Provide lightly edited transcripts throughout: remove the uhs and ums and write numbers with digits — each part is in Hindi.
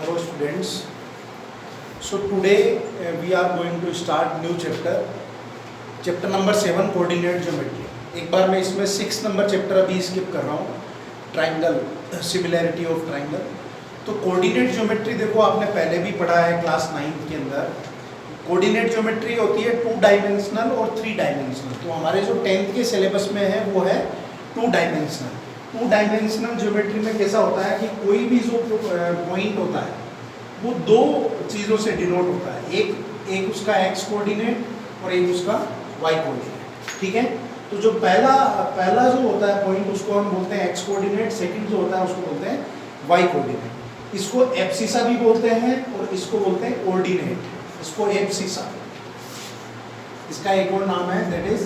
Hello students. So today we are going to start new chapter number 7 coordinate geometry. एक बार मैं इसमें 6 नंबर चैप्टर अभी स्किप कर रहा हूँ, ट्राइंगल, सिमिलैरिटी ऑफ ट्राइंगल. तो कोऑर्डिनेट ज्योमेट्री देखो आपने पहले भी पढ़ा है क्लास 9 के अंदर. कोऑर्डिनेट ज्योमेट्री होती है 2 डायमेंशनल और 3 डायमेंशनल. तो हमारे जो 10th के सिलेबस में है वो है 2 डायमेंशनल. 2 डायमेंशनल ज्योमेट्री में कैसा होता है कि कोई भी जो पॉइंट होता है वो दो चीज़ों से डिनोट होता है. एक उसका एक्स कोऑर्डिनेट और एक उसका वाई कोऑर्डिनेट. ठीक है. तो जो पहला जो होता है पॉइंट उसको हम बोलते हैं एक्स कोऑर्डिनेट. सेकंड जो होता है उसको बोलते हैं वाई कोऑर्डिनेट. इसको एब्सिसा भी बोलते हैं और इसको बोलते हैं कोऑर्डिनेट. इसको एब्सिसा, इसका एक और नाम है दैट इज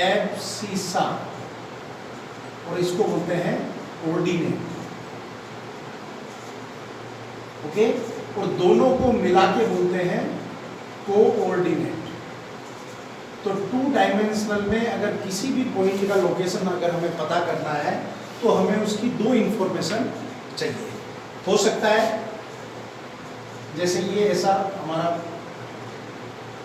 एब्सिसा, और इसको बोलते हैं कोऑर्डिनेट. ओके. और दोनों को मिला के बोलते हैं कोऑर्डिनेट. तो 2 डायमेंशनल में अगर किसी भी पॉइंट का लोकेशन अगर हमें पता करना है तो हमें उसकी 2 इंफॉर्मेशन चाहिए. हो सकता है जैसे ये ऐसा हमारा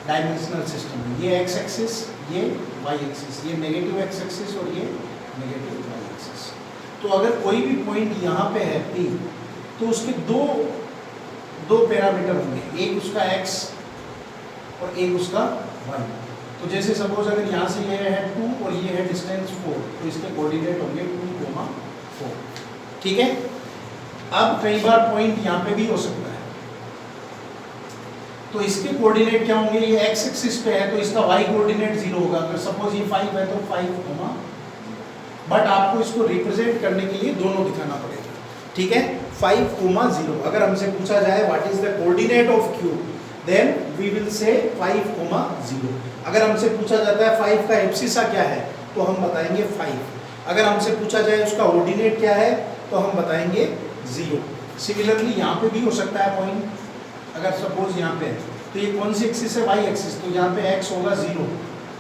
डायमेंशनल सिस्टम है, ये एक्स एक्सिस, ये वाई एक्सिस, ये नेगेटिव एक्स एक्सिस और ये नेगेटिव वाई एक्सिस. तो अगर कोई भी पॉइंट यहाँ पे है P, तो उसके दो पैरामीटर होंगे, एक उसका x और एक उसका y. तो जैसे सपोज अगर यहाँ से ये है 2 और ये है डिस्टेंस 4, तो इसके कोऑर्डिनेट होंगे 2, 4. ठीक है. अब कई बार पॉइंट यहाँ पे भी हो सकता है, तो इसके कोऑर्डिनेट क्या होंगे, ये x एक्सिस पे है तो इसका y कोऑर्डिनेट 0 होगा. अगर सपोज ये 5 है तो 5, बट आपको इसको रिप्रेजेंट करने के लिए दोनों दिखाना पड़ेगा. ठीक है. 5, 0. अगर हमसे पूछा जाए what is the coordinate of cube, then we will say 5, 0. अगर हमसे पूछा जाता है 5 का एब्सिसा क्या है तो हम बताएंगे 5. अगर हमसे पूछा जाए उसका ऑर्डिनेट क्या है तो हम बताएंगे 0. सिमिलरली यहाँ पे भी हो सकता है पॉइंट. अगर सपोज यहाँ पे है तो ये कौन सी एक्सिस है, वाई एक्सिस, तो यहाँ पे x होगा 0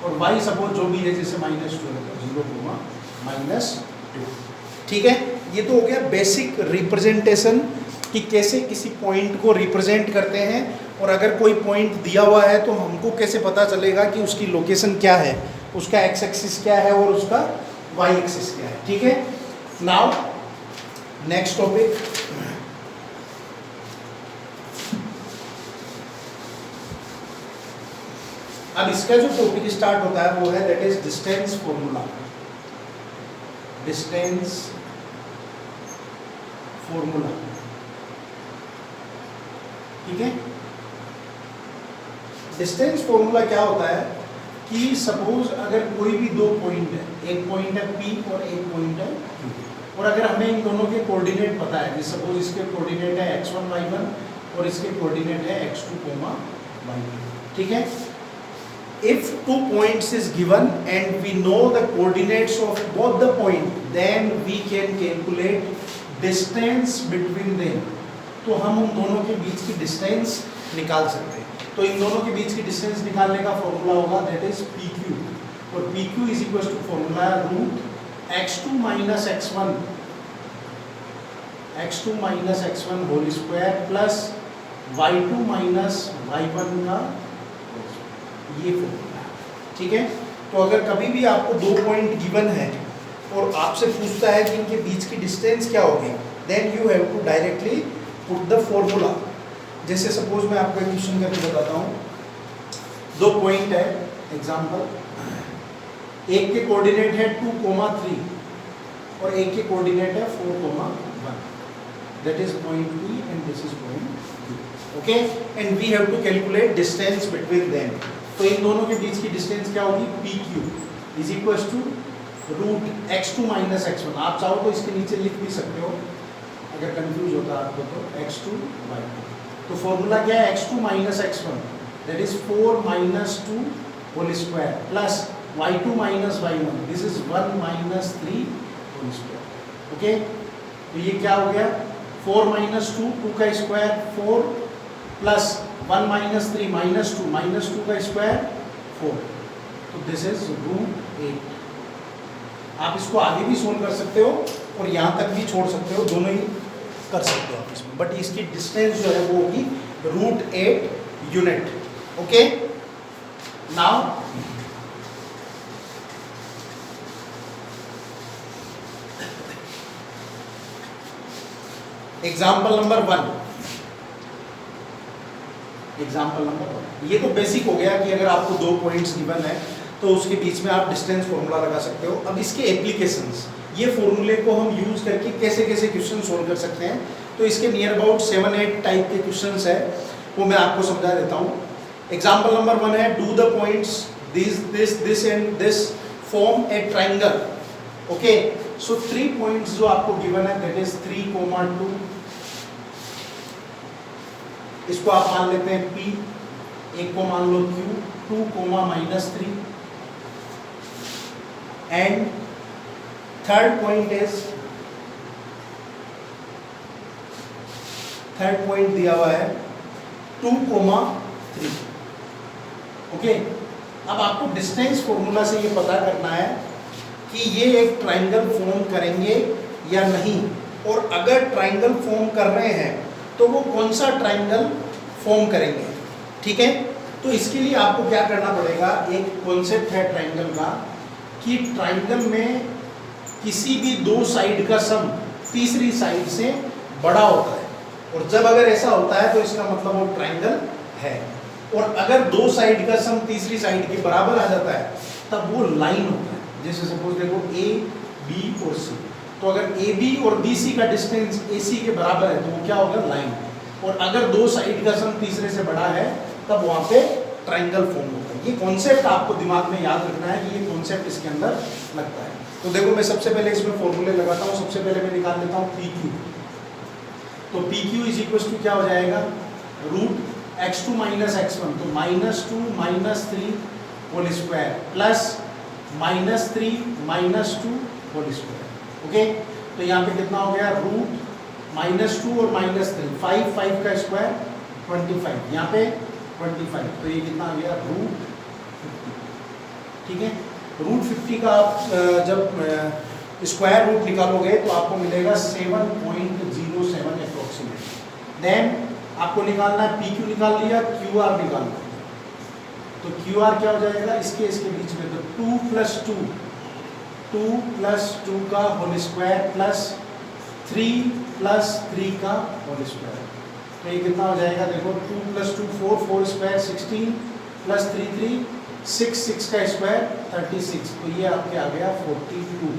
और y सपोज जो भी है जैसे -2 है तो 0, -2. ठीक है. ये तो हो गया बेसिक रिप्रेजेंटेशन कि कैसे किसी पॉइंट को रिप्रेजेंट करते हैं. और अगर कोई पॉइंट दिया हुआ है तो हमको कैसे पता चलेगा कि उसकी लोकेशन क्या है, उसका एक्स एक्सिस क्या है और उसका वाई एक्सिस क्या है. ठीक है. Now next topic. अब इसका जो टॉपिक स्टार्ट होता है वो है that is distance formula. Distance formula. ठीक है. डिस्टेंस फॉर्मूला क्या होता है कि सपोज अगर कोई भी 2 पॉइंट है, एक पॉइंट है P और एक पॉइंट है Q, और अगर हमें इन दोनों के कोऑर्डिनेट पता है, जैसे सपोज इसके कोऑर्डिनेट है x1, y1 और इसके कोऑर्डिनेट है x2, y2. ठीक है. If 2 points is given and we know the coordinates of both the point, then we can calculate distance between them. तो हम उन दोनों के बीच की डिस्टेंस निकाल सकते हैं. तो इन दोनों के बीच की डिस्टेंस निकालने का फॉर्मूला होगा दैट इज PQ, और PQ is equal to formula root x2 minus x1 whole square plus y2 minus y1 का ये फॉर्मूला. ठीक है. तो अगर कभी भी आपको 2 पॉइंट गिवन है और आपसे पूछता है कि इनके बीच की डिस्टेंस क्या होगी, then you have to directly put the formula. जैसे सपोज मैं आपको एक क्वेश्चन करके बताता हूँ. 2 पॉइंट है एग्जांपल, एक के कोऑर्डिनेट है 2, 3 और एक के कोऑर्डिनेट है 4, 1. That is point P and this is point Q. Okay. And we have to calculate distance between them. तो इन दोनों के बीच की डिस्टेंस क्या होगी, PQ is equal to root x2 minus x1. आप चाहो तो इसके नीचे लिख भी सकते हो अगर कंफ्यूज होता है आपको तो x2, y2. तो फॉर्मूला क्या है, x2 minus x1 that is 4 minus 2 whole square plus y2 minus y1 this is 1 minus 3 whole square. Okay. तो ये क्या हो गया, 4 माइनस 2 का स्क्वायर 4 प्लस 1 माइनस 3 माइनस 2 का स्क्वायर 4. तो दिस इज रूट 8. आप इसको आगे भी सोल्व कर सकते हो और यहाँ तक भी छोड़ सकते हो, दोनों ही कर सकते हो आप इसमें, बट इसकी डिस्टेंस जो है वो होगी √8 unit. Okay, now example number 1। Example number 1, ये तो बेसिक हो गया कि अगर आपको 2 पॉइंट्स गिवन है तो उसके बीच में आप डिस्टेंस फॉर्मूला लगा सकते हो। अब इसके एप्लीकेशंस, ये फॉर्मूले को हम यूज करके कैसे कैसे क्वेश्चन सोल्व कर सकते हैं, तो इसके नियर अबाउट 7-8 टाइप के क्वेश्चंस है, वो मैं आपको समझा देता हूँ। एग्जाम्पल नंबर 1 है, do the points this and this form A triangle. Okay, so 3 points जो आपको गिवन है दैट इज 3,2, इसको आप मान लेते हैं P, एक को मान लो Q, 2, -3, एंड थर्ड पॉइंट दिया हुआ है 2,3। ओके, अब आपको डिस्टेंस फॉर्मूला से ये पता करना है कि ये एक ट्राइंगल फॉर्म करेंगे या नहीं, और अगर ट्राइंगल फॉर्म कर रहे हैं तो वो कौन सा ट्राइंगल फॉर्म करेंगे। ठीक है, तो इसके लिए आपको क्या करना पड़ेगा, एक कॉन्सेप्ट है ट्राइंगल का कि ट्राइंगल में किसी भी 2 साइड का सम तीसरी साइड से बड़ा होता है, और जब अगर ऐसा होता है तो इसका मतलब वो ट्राइंगल है, और अगर 2 साइड का सम तीसरी साइड के बराबर आ जाता है तब वो लाइन होता है। जैसे सपोज देखो A, B और C, तो अगर AB और BC का डिस्टेंस AC के बराबर है तो वो क्या होगा, लाइन। और अगर 2 साइड का सम तीसरे से बड़ा है तब वहाँ पे ट्राइंगल फॉर्म होता है। ये कॉन्सेप्ट आपको दिमाग में याद रखना है कि ये कॉन्सेप्ट इसके अंदर लगता है। तो देखो मैं सबसे पहले इसमें फॉर्मूले लगाता हूँ। सबसे पहले मैं निकाल लेता हूँ PQ। तो PQ इज इक्वल टू क्या हो जाएगा, √(x2 - x1), तो -2 - 3 whole square plus -3 - 2 whole square. Okay, तो यहाँ पे कितना हो गया, √(-2 और -3), 5 का स्क्वायर 25, यहाँ पे 25, तो ये कितना आ गया, √50। ठीक है, √50 का आप जब स्क्वायर रूट निकालोगे तो आपको मिलेगा 7.07 अप्रोक्सीमेट। देन आपको निकालना है PQ निकाल लिया, QR निकालना, तो QR क्या हो जाएगा, इसके बीच में, तो 2 + 2 का होल स्क्वायर प्लस 3 + 3 का होल स्क्वायर, तो ये कितना हो जाएगा, देखो 2 + 2 4 स्क्वायर 16 + 3 6 का स्क्वायर 36, तो ये आपके आ गया 52,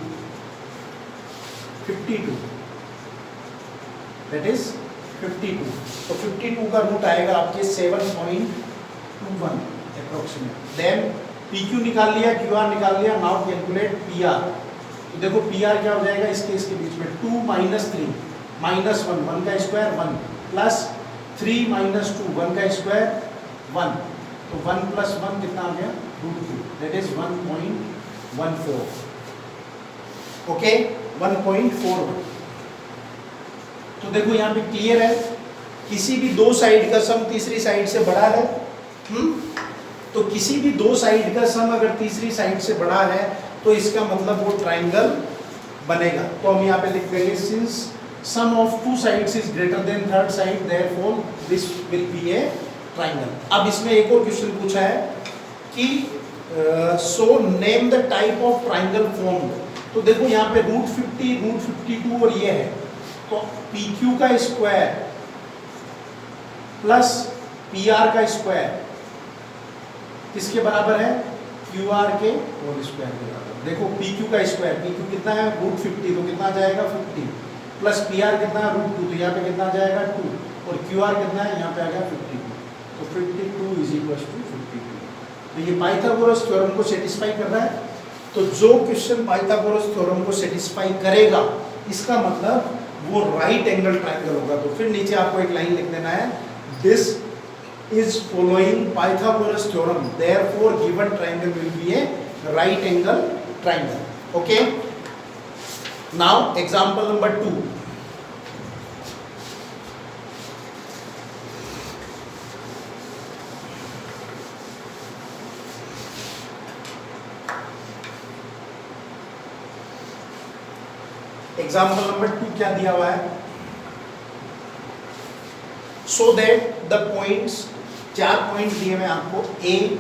दैट इज 52। तो 52 का रूट आएगा आपके 7.21 अप्रोक्सीमेट। देन PQ निकाल लिया, QR निकाल लिया, नाउ कैलकुलेट PR। तो देखो PR क्या हो जाएगा, इसके बीच में 2 - 3 -1 का स्क्वायर 1 प्लस 3 - 2 1 का स्क्वायर 1, तो 1 + 1 कितना आ गया, √2, दैट इज 1.14। ओके, 1.41। तो देखो यहाँ पे क्लियर है, किसी भी 2 साइड का सम तीसरी साइड से बड़ा है। तो किसी भी 2 साइड का सम अगर तीसरी साइड से बड़ा है तो इसका मतलब वो ट्राइंगल बनेगा। तो हम यहाँ पे लिख देंगे, since sum of 2 sides is greater than third side, therefore this will be a triangle. अब इसमें एक और क्वेश्चन पूछा है कि so name the type of triangle form. तो देखो यहाँ पे √50, √52 और ये है, तो PQ का स्क्वायर प्लस PR का स्क्वायर किसके बराबर है, QR के होल स्क्वायर के बराबर। देखो PQ का स्क्वायर, PQ कितना है, √50, तो कितना आ जाएगा 50, प्लस PR कितना है, √2, तो यहाँ पे कितना आ जाएगा 2, और QR कितना है, यहाँ पे आ गया 52, तो 52 इज इक्वल टू 52। तो ये पाइथागोरस थ्योरम को सेटिस्फाई कर रहा है। तो जो क्वेश्चन पाइथागोरस थ्योरम को सेटिस्फाई करेगा इसका मतलब वो राइट एंगल ट्राइंगल होगा। तो फिर नीचे आपको एक लाइन लिख देना है, this is following Pythagoras theorem, therefore given triangle will be a right angle triangle. Okay, now example number 2. Example number 2 क्या दिया हुआ है, so that the points, 4 point दिए हुए आपको, A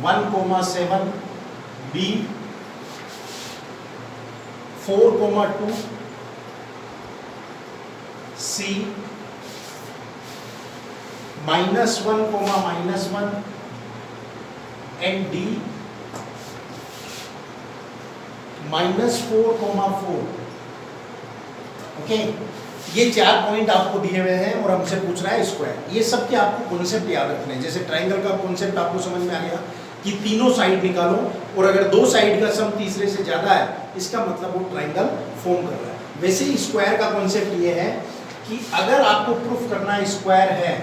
1,7, B 4,2, C -1, -1 and D -4,4। Okay, ये 4 पॉइंट आपको दिए हुए हैं और हमसे पूछ रहा है स्क्वायर। ये सब के आपको कॉन्सेप्ट याद रखने हैं। जैसे ट्रायंगल का कॉन्सेप्ट आपको समझ में आ गया कि तीनों साइड निकालो, और अगर 2 साइड का सम तीसरे से ज्यादा है, इसका मतलब वो ट्रायंगल फॉर्म कर रहा है। वैसे ही स्क्वायर का कॉन्सेप्ट ये है कि अगर आपको प्रूफ करना है स्क्वायर है,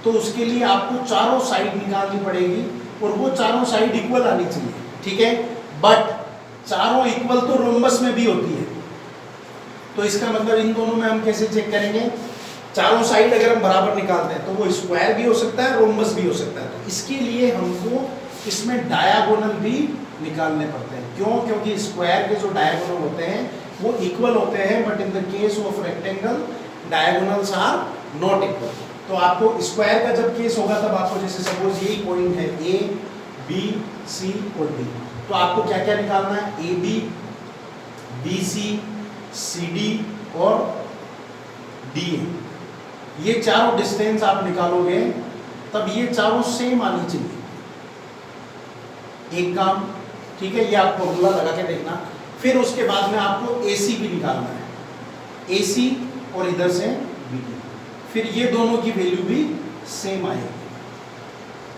तो उसके लिए आपको चारों साइड निकालनी पड़ेगी और वो चारों साइड इक्वल आनी चाहिए, ठीक है। बट चारों इक्वल तो रोम्बस में भी होती है, तो इसका मतलब इन दोनों में हम कैसे चेक करेंगे? चारों साइड अगर हम बराबर निकालते हैं तो वो स्क्वायर भी हो सकता है, रोम्बस भी हो सकता है। तो इसके लिए हमको इसमें डायगोनल भी निकालने पड़ते हैं। क्यों? क्योंकि स्क्वायर के जो डायगोनल होते हैं वो इक्वल होते हैं, but in the case of rectangle diagonals are not equal. तो आपको स्क्वायर का जब केस होगा तब आपको, जैसे सपोज यही पॉइंट है A, B, C और D, तो आपको क्या क्या निकालना है? AB, BC, CD और DA। ये चारों डिस्टेंस आप निकालोगे तब ये चारों सेम आनी चाहिए। एक काम, ठीक है, ये आप फॉर्मूला लगा के देखना। फिर उसके बाद में आपको AC भी निकालना है, AC और इधर से BD। फिर ये दोनों की वैल्यू भी सेम आएगी,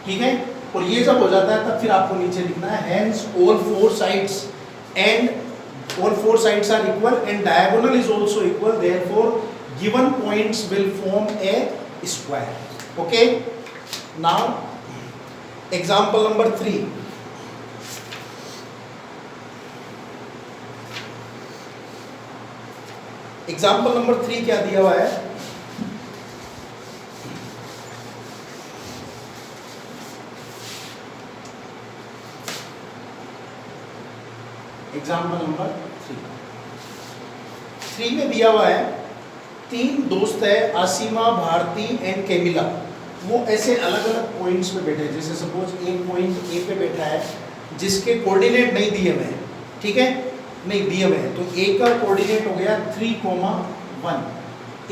ठीक है। और ये जब हो जाता है तब फिर आपको नीचे लिखना है hence all four sides are equal and diagonal is also equal, therefore given points will form a square. Okay, now example number 3. Example number 3 क्या दिया हुआ है? एग्जाम्पल नंबर 3 में दिया हुआ है 3 दोस्त है, आसिमा, भारती एंड केमिला। वो ऐसे अलग अलग पॉइंट्स पे बैठे हैं। जैसे सपोज एक पॉइंट ए पे बैठा है जिसके कोऑर्डिनेट नहीं दिए हुए हैं, ठीक है, नहीं दिए हुए हैं, तो ए का कोऑर्डिनेट हो गया 3,1।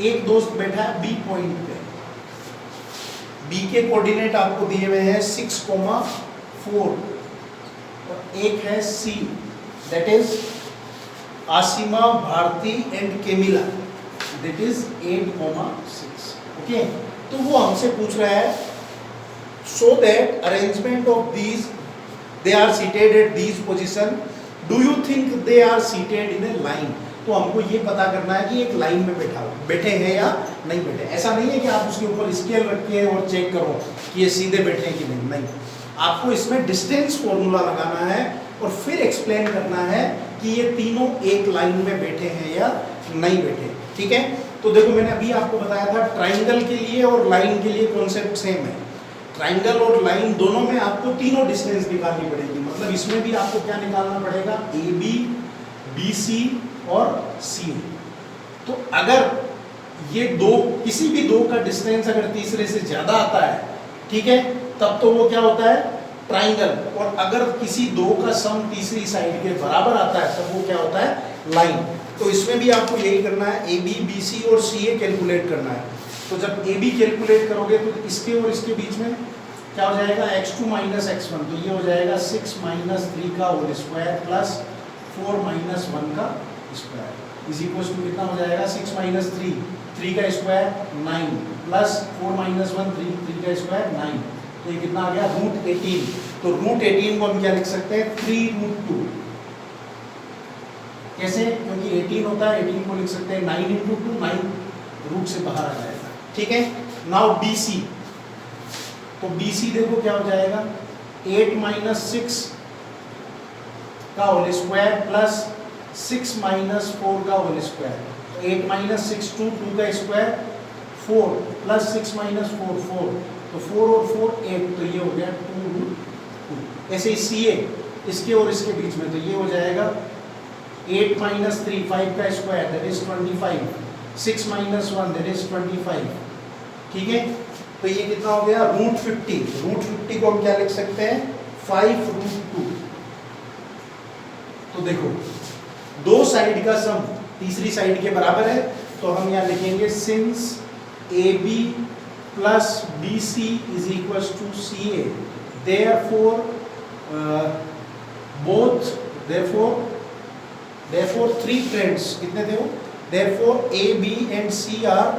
एक दोस्त बैठा है बी पॉइंट पे, बी के कोऑर्डिनेट आपको दिए हुए हैं 6,4, और एक है C, that is Asima, Bharti and Kemila, that is 8,6। Okay, तो वो हमसे पूछ रहा है so that arrangement of these they are seated at these position, do you think they are seated in a line. तो हमको ये पता करना है कि एक लाइन में बैठे हैं या नहीं बैठे। ऐसा नहीं है कि आप उसके ऊपर स्केल रख के और चेक करो कि ये सीधे बैठे हैं कि नहीं, आपको इसमें डिस्टेंस फॉर्मूला लगाना है और फिर एक्सप्लेन करना है कि ये तीनों एक लाइन में बैठे हैं या नहीं बैठे, ठीक है। तो देखो मैंने अभी आपको बताया था ट्राइंगल के लिए और लाइन के लिए कॉन्सेप्ट सेम है। ट्राइंगल और लाइन दोनों में आपको तीनों डिस्टेंस निकालनी पड़ेगी। मतलब इसमें भी आपको क्या निकालना पड़ेगा? AB, BC और C। तो अगर ये दो, किसी भी दो का डिस्टेंस अगर तीसरे से ज्यादा आता है, ठीक है, तब तो वो क्या होता है? ट्राइंगल। और अगर किसी दो का सम तीसरी साइड के बराबर आता है तब वो क्या होता है? लाइन। तो इसमें भी आपको यही करना है, AB, BC और CA कैलकुलेट करना है। तो जब AB कैलकुलेट करोगे तो इसके और इसके बीच में क्या हो जाएगा? x2 माइनस x1, तो ये हो जाएगा 6 माइनस 3 का होल स्क्वायर प्लस 4 माइनस 1 का स्क्वायर इज इक्वल टू कितना हो जाएगा? 6 माइनस 3 का स्क्वायर 9 प्लस 4 माइनस 1 3 का स्क्वायर 9, तो ये कितना आ गया? √18। तो √18 को हम क्या लिख सकते हैं? 3√2। कैसे? क्योंकि 18 होता है, 18 को लिख सकते हैं 9 × 2, 9 रूट से बाहर आ जाएगा, ठीक है। नाउ BC, तो BC देखो क्या हो जाएगा? 8 माइनस 6 का होल स्क्वायर प्लस 6 माइनस 4 का होल स्क्वायर। 8 माइनस 6 2 का स्क्वायर 4 प्लस 6 माइनस 4 4, तो 4 और 4 8, तो ये हो गया 2√2। ऐसे ही CA, इसके और इसके बीच में, तो ये हो जाएगा 8 माइनस 3 5 का square that is 25, 6 minus 1 that is 25, ठीक है, तो ये कितना हो गया √50। √50 को हम क्या लिख सकते हैं 5√2। तो देखो दो साइड का सम तीसरी साइड के बराबर है, तो हम यहाँ लिखेंगे since AB plus BC is equals to CA, therefore three trends कितने थे वो, therefore A, B and C are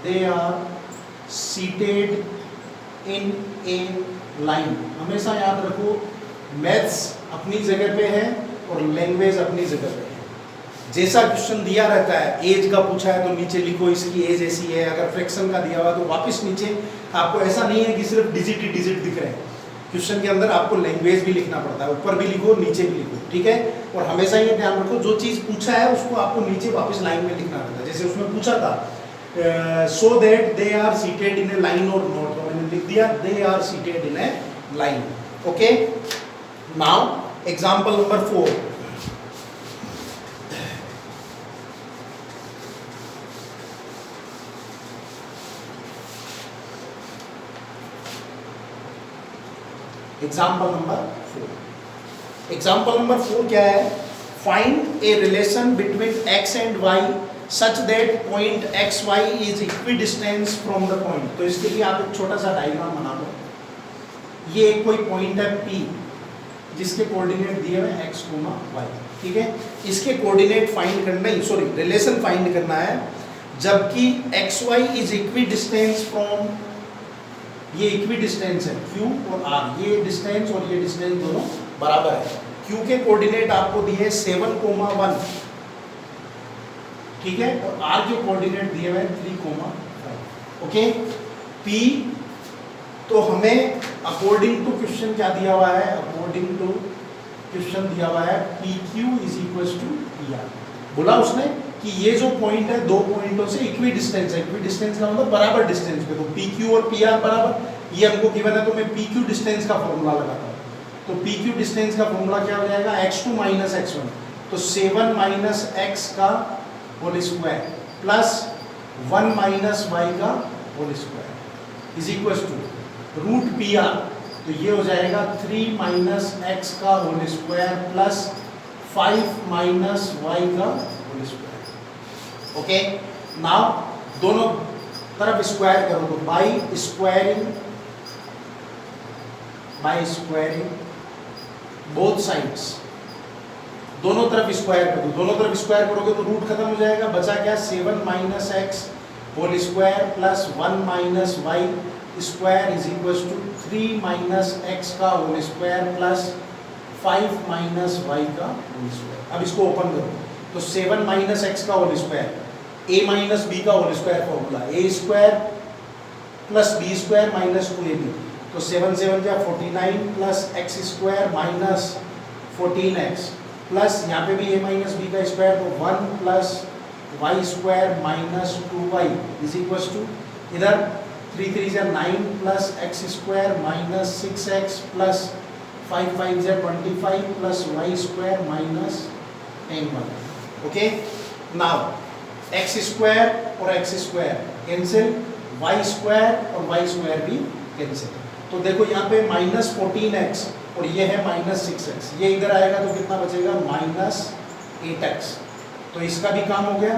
they are seated in a line। हमेशा याद रखो मैथ्स अपनी जगह पे है और लैंग्वेज अपनी जगह पे है। जैसा क्वेश्चन दिया रहता है, एज का पूछा है तो नीचे लिखो इसकी एज ऐसी है, अगर फ्रैक्शन का दिया हुआ तो वापस नीचे। आपको ऐसा नहीं है कि सिर्फ डिजिट ही डिजिट दिख रहे हैं, क्वेश्चन के अंदर आपको लैंग्वेज भी लिखना पड़ता है, ऊपर भी लिखो नीचे भी लिखो, ठीक है। और हमेशा ये ध्यान रखो जो चीज़ पूछा है उसको आपको नीचे वापस लाइन में लिखना रहता है। जैसे उसमें पूछा था so that they are seated in a line और नॉट, तो मैंने लिख दिया they are seated in a line. Okay, now example number 4। Example number 4 क्या है, find a relation between x and y such that point x y is equidistance from the point. तो इसके लिए आप एक छोटा सा डायग्राम बना लो। ये एक कोई पॉइंट है P जिसके कोऑर्डिनेट दिए हुए x, y, ठीक है। इसके कोऑर्डिनेट फाइंड करना ही, सॉरी रिलेशन फाइंड करना है, जबकि x y is equidistance from, ये इक्विडिस्टेंस है Q और R, ये डिस्टेंस और ये डिस्टेंस दोनों बराबर है। Q के कोऑर्डिनेट आपको दिए 7,1, ठीक है, और R के कोऑर्डिनेट दिए हुए 3,5। ओके, P तो हमें अकॉर्डिंग टू क्वेश्चन क्या दिया हुआ है, अकॉर्डिंग टू क्वेश्चन दिया हुआ है PQ is equals to PR। बोला उसने कि ये जो पॉइंट है दो पॉइंटों से इक्वी डिस्टेंस है, इक्वी डिस्टेंस का मतलब बराबर डिस्टेंस पे, तो PQ और PR बराबर, ये हमको गिवन है तो मैं PQ डिस्टेंस का फॉर्मूला लगाता हूँ। तो PQ डिस्टेंस का फॉर्मूला क्या हो जाएगा, x2 माइनस x1, तो 7 माइनस x का whole square plus 1 minus y का whole square is equals to √PR, तो ये हो जाएगा 3 माइनस x का whole square plus 5 minus y का होल स्क्वायर। ओके, नाउ दोनों तरफ स्क्वायर करो, तो बाई स्क्वायरिंग बोथ साइड्स, दोनों तरफ स्क्वायर कर दो। दोनों तरफ स्क्वायर करोगे तो रूट खत्म हो जाएगा, बचा क्या 7 minus X whole square plus 1 minus Y square is equal to 3 minus X का whole square plus 5 minus Y का होल स्क्वायर। अब इसको ओपन करो, तो 7 माइनस एक्स का whole square, a minus B का whole square formula, a square plus B square minus 2ab, तो 7 7 क्या 49 plus X square minus 14x plus यहाँ पे भी a माइनस बी का स्क्वायर, तो 1 plus Y square minus 2y is equal to, इधर 3 3 जा 9 plus X square minus 6x plus 5 5 जा 25 plus Y square minus 10y। Okay, now X square और X square cancel, Y square और वाई स्क्वायर भी कैंसिल। तो देखो यहाँ पे माइनस 14x और ये है माइनस 6x, ये इधर आएगा तो कितना बचेगा माइनस 8x, तो इसका भी काम हो गया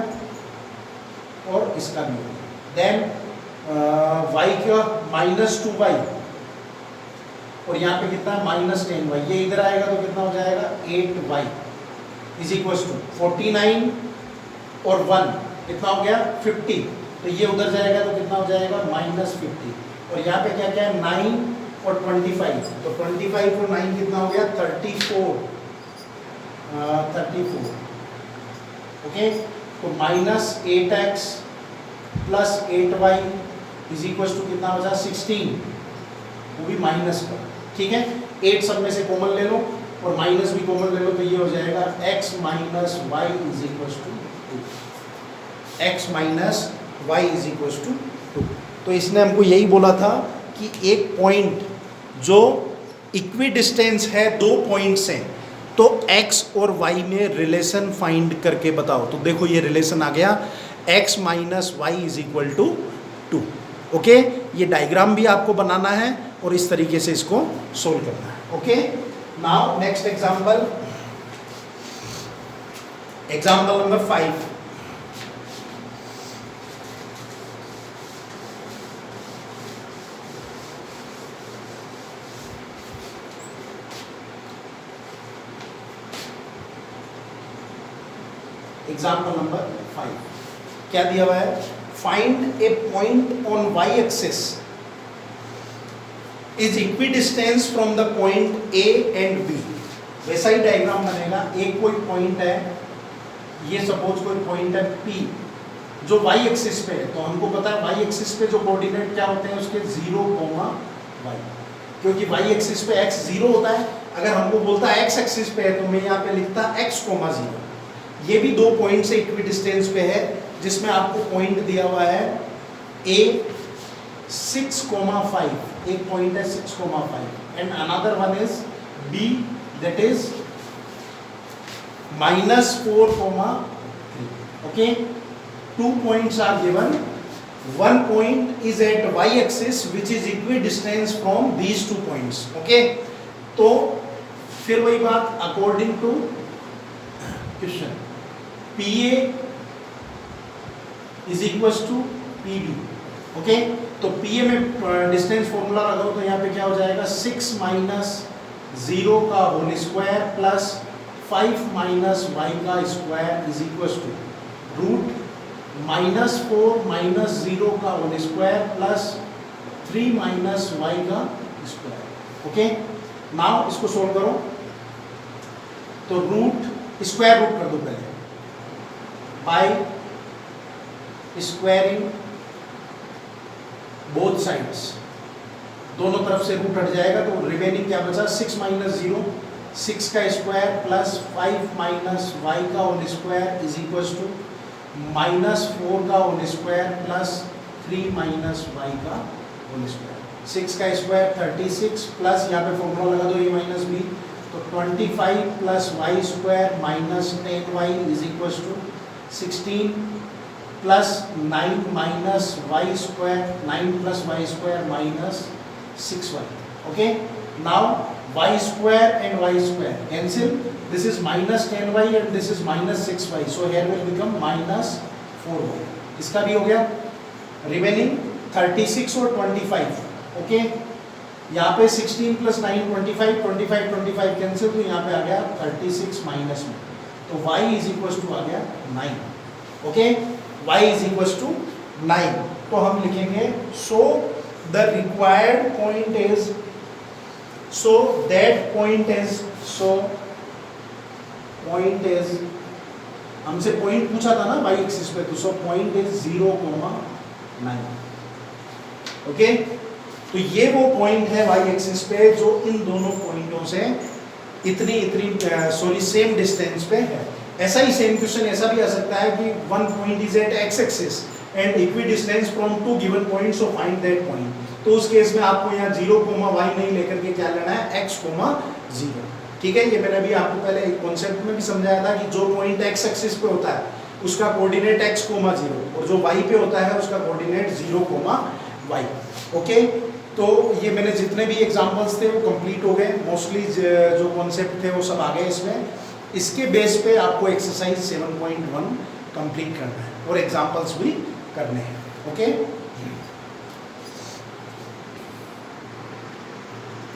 और इसका भी हो गया। देन y का माइनस 2y और यहाँ पे कितना माइनस 10y, ये इधर आएगा तो कितना हो जाएगा 8y इज इक्वल टू 49 और 1 कितना हो गया 50, तो ये उधर जाएगा तो कितना हो जाएगा माइनस 50, और यहाँ पे क्या क्या है 9 और 25, तो 25 और 9 कितना हो गया 34। ओके, तो minus 8x plus 8y is equal to कितना हो जाए 16, वो भी माइनस का, ठीक है। 8 सब में से कॉमन ले लो और माइनस भी कॉमन ले लो, तो ये हो जाएगा x minus y is equal to 2, x minus y is equal to 2। तो इसने हमको यही बोला था कि एक पॉइंट जो इक्वी डिस्टेंस है दो पॉइंट्स हैं, तो x और y में रिलेशन फाइंड करके बताओ। तो देखो ये रिलेशन आ गया, x minus y is equal to 2। Okay, ये डायग्राम भी आपको बनाना है और इस तरीके से इसको सोल्व करना है। Okay, now next example, example number 5। Example number 5 क्या दिया हुआ है, find A point on y axis is equidistance from the point A and B। वैसा ही डायग्राम बनेगा, एक कोई पॉइंट है, ये सपोज कोई पॉइंट है P जो y एक्सिस पे है, तो हमको पता है y एक्सिस पे जो कोऑर्डिनेट क्या होते हैं उसके 0, y, क्योंकि y एक्सिस पे x 0 होता है। अगर हमको बोलता है x एक्सिस पे है तो मैं यहाँ पे लिखता x, 0। ये भी दो पॉइंट से इक्विडिस्टेंस पे है, जिसमें आपको पॉइंट दिया हुआ है A 6,5, एक पॉइंट है 6,5 and another one is B that is -4,3. Okay, 2 points are given. One point is at y axis which is equidistant from these 2 points. Okay, तो फिर वही बात, according to question PA is equals to PB. Okay, तो PA में डिस्टेंस फॉर्मूला लगाओ तो यहाँ पे क्या हो जाएगा, 6 माइनस 0 का whole square plus 5 minus y का square is equal to root -4 minus 0 का whole square plus 3 minus y का स्क्वायर। ओके, नाउ इसको सोल्व करो तो रूट स्क्वायर रूट कर दो पहले, बाय स्क्वायरिंग बोथ साइड्स, दोनों तरफ से रूट हट जाएगा तो रिमेनिंग क्या बचा, 6 माइनस 0, 6 का स्क्वायर प्लस 5 माइनस y का whole square is equal to -4 का whole square plus 3 minus y का होल स्क्वायर। 6 का स्क्वायर 36 प्लस यहाँ पे फॉर्मूला लगा दो a माइनस b, तो 25 plus Y square minus 10y is equal to 16 plus 9 minus Y square, 9 plus Y square minus 6y। Okay, now y square and y square cancel, this is minus 10y and this is minus 6y, so here will become minus 4y। इसका भी हो गया, रिमेनिंग 36 और 25। ओके, यहाँ पे 16 प्लस 9 25, 25 25 कैंसिल, तो यहाँ पे आ गया 36 माइनस में, तो y इज इक्वल टू आ गया 9। Okay, y is equal to 9, तो हम लिखेंगे so the required point is, so that point is, so point is, हमसे पॉइंट पूछा था ना y एक्सिस पे, तो सो पॉइंट इज 0,9। ओके, तो ये वो पॉइंट है y एक्सिस पे जो इन दोनों पॉइंटों से इतनी सेम डिस्टेंस पे है। ऐसा ही सेम क्वेश्चन ऐसा भी आ सकता है कि one point is at x axis and equidistance from 2 given points, so find that point. तो उस केस में आपको यहाँ 0,y नहीं लेकर के क्या लेना है, x, 0। ठीक है, ये मैंने अभी आपको पहले एक कॉन्सेप्ट में भी समझाया था कि जो पॉइंट x एक्सिस पे होता है उसका कोऑर्डिनेट x, 0 और जो y पे होता है उसका कोऑर्डिनेट 0,y। ओके, तो ये मैंने जितने भी एग्जांपल्स थे वो कंप्लीट हो गए, मोस्टली जो कॉन्सेप्ट थे वो सब आ गए इसमें। इसके बेस पे आपको एक्सरसाइज 7.1 कंप्लीट करना है और एग्जांपल्स भी करने हैं। ओके।